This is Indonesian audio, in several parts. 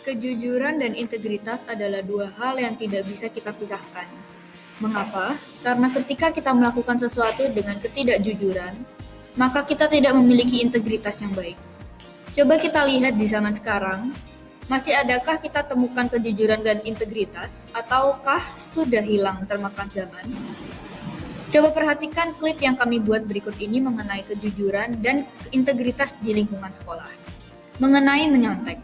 Kejujuran dan integritas adalah dua hal yang tidak bisa kita pisahkan. Mengapa? Karena ketika kita melakukan sesuatu dengan ketidakjujuran, maka kita tidak memiliki integritas yang baik. Coba kita lihat di zaman sekarang, masih adakah kita temukan kejujuran dan integritas, ataukah sudah hilang termakan zaman? Coba perhatikan klip yang kami buat berikut ini mengenai kejujuran dan integritas di lingkungan sekolah. Mengenai menyontek.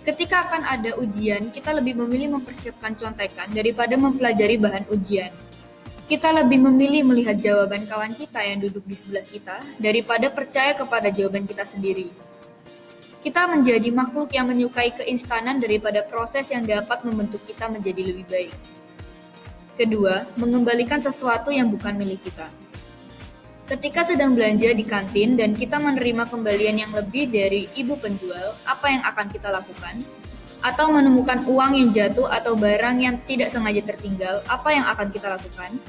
Ketika akan ada ujian, kita lebih memilih mempersiapkan contekan daripada mempelajari bahan ujian. Kita lebih memilih melihat jawaban kawan kita yang duduk di sebelah kita daripada percaya kepada jawaban kita sendiri. Kita menjadi makhluk yang menyukai keinstanan daripada proses yang dapat membentuk kita menjadi lebih baik. Kedua, mengembalikan sesuatu yang bukan milik kita. Ketika sedang belanja di kantin dan kita menerima kembalian yang lebih dari ibu penjual, apa yang akan kita lakukan? Atau menemukan uang yang jatuh atau barang yang tidak sengaja tertinggal, apa yang akan kita lakukan?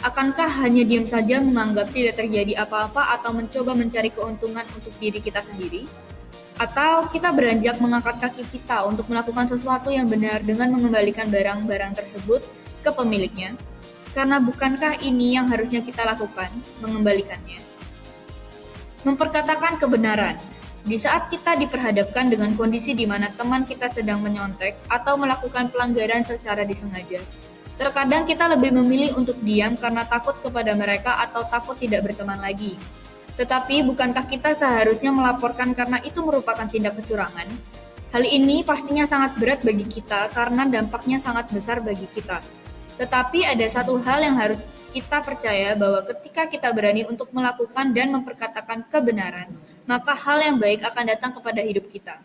Akankah hanya diam saja menganggap tidak terjadi apa-apa atau mencoba mencari keuntungan untuk diri kita sendiri? Atau kita beranjak mengangkat kaki kita untuk melakukan sesuatu yang benar dengan mengembalikan barang-barang tersebut ke pemiliknya? Karena bukankah ini yang harusnya kita lakukan, mengembalikannya? Memperkatakan kebenaran. Di saat kita diperhadapkan dengan kondisi di mana teman kita sedang menyontek atau melakukan pelanggaran secara disengaja, terkadang kita lebih memilih untuk diam karena takut kepada mereka atau takut tidak berteman lagi. Tetapi bukankah kita seharusnya melaporkan karena itu merupakan tindak kecurangan? Hal ini pastinya sangat berat bagi kita karena dampaknya sangat besar bagi kita. Tetapi ada satu hal yang harus kita percaya bahwa ketika kita berani untuk melakukan dan memperkatakan kebenaran, maka hal yang baik akan datang kepada hidup kita.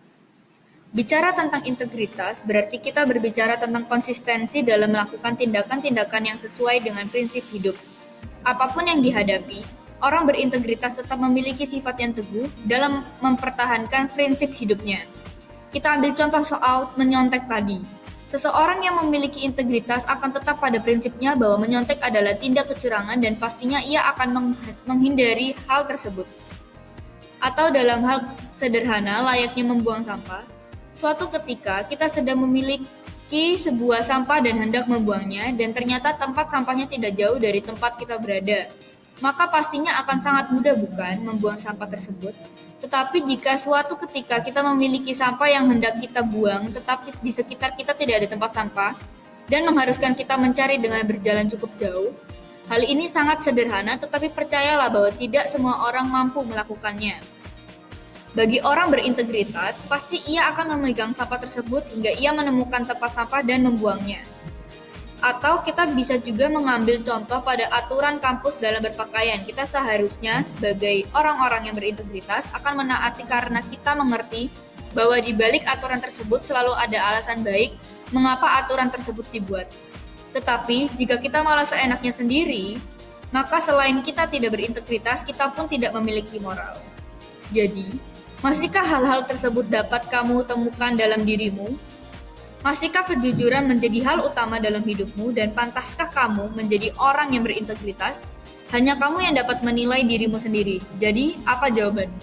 Bicara tentang integritas berarti kita berbicara tentang konsistensi dalam melakukan tindakan-tindakan yang sesuai dengan prinsip hidup. Apapun yang dihadapi, orang berintegritas tetap memiliki sifat yang teguh dalam mempertahankan prinsip hidupnya. Kita ambil contoh soal menyontek tadi. Seseorang yang memiliki integritas akan tetap pada prinsipnya bahwa menyontek adalah tindak kecurangan dan pastinya ia akan menghindari hal tersebut. Atau dalam hal sederhana layaknya membuang sampah, suatu ketika kita sedang memiliki sebuah sampah dan hendak membuangnya dan ternyata tempat sampahnya tidak jauh dari tempat kita berada. Maka pastinya akan sangat mudah bukan membuang sampah tersebut? Tetapi jika suatu ketika kita memiliki sampah yang hendak kita buang, tetapi di sekitar kita tidak ada tempat sampah, dan mengharuskan kita mencari dengan berjalan cukup jauh, hal ini sangat sederhana tetapi percayalah bahwa tidak semua orang mampu melakukannya. Bagi orang berintegritas, pasti ia akan memegang sampah tersebut hingga ia menemukan tempat sampah dan membuangnya. Atau kita bisa juga mengambil contoh pada aturan kampus dalam berpakaian. Kita seharusnya sebagai orang-orang yang berintegritas akan menaati karena kita mengerti bahwa di balik aturan tersebut selalu ada alasan baik mengapa aturan tersebut dibuat. Tetapi jika kita malah seenaknya sendiri, maka selain kita tidak berintegritas, kita pun tidak memiliki moral. Jadi, masihkah hal-hal tersebut dapat kamu temukan dalam dirimu? Masihkah kejujuran menjadi hal utama dalam hidupmu dan pantaskah kamu menjadi orang yang berintegritas? Hanya kamu yang dapat menilai dirimu sendiri. Jadi, apa jawabanmu?